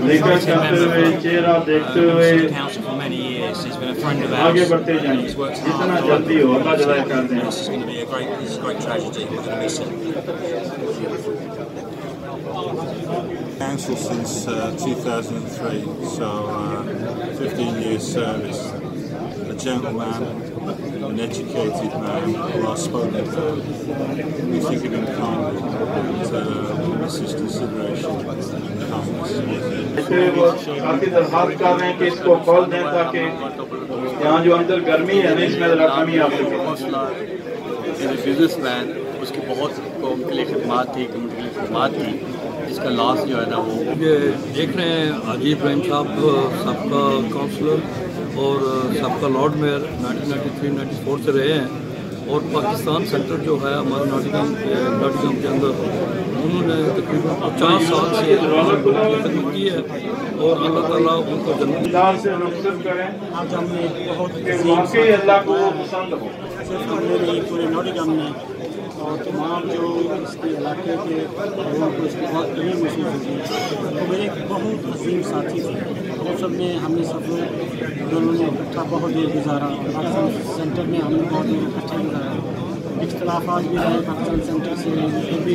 लेकर चलते हुए, चेहरा देखते हुए आगे बढ़ते जाएंगे, जितना जल्दी हो अल्लाह जज़ाए कर दें। Council since 2003, so 15 years service. A gentleman, an educated man, a well-spoken man. We think of him kindly and miss his consideration and kindness. वो काफी दरखास्त कर रहे हैं कि इसको खोल दें ताकि यहाँ जो अंदर गर्मी है ना इसमें ज़रा कमी आ सके। बिजनेसमैन, उसकी बहुत कौम के लिए खिदमात थी, कम्युनिटी के लिए खिदमात थी, जिसका लाश जो है ना वो ये देख रहे हैं हाजी इब्राहिम साहब सबका काउंसलर और सबका लॉर्ड मेयर 1993-94 से रहे हैं और पाकिस्तान सेंटर जो है हमारा नॉटिंघम के अंदर उन्होंने तकरीबन 50 साल से खिदमत की है और अल्लाह ताला उनको जन्नत से नफ़रत करें। आज हमने बहुत वाकई अल्लाह को पसंद हो पूरे नॉटिंघम में और तमाम जो इसके इलाके के लोगों को इसकी बहुत कमी महसूस होती है। तो मेरे एक बहुत अजीम साथी थे, वो सब ने हमने सब लोग दोनों ने इकट्ठा बहुत देर गुजारा। पाकिस्तान सेंटर में हमने बहुत देर इकट्ठे गुजारा। इख्तलाफात भी रहे पाकिस्तान सेंटर से, फिर भी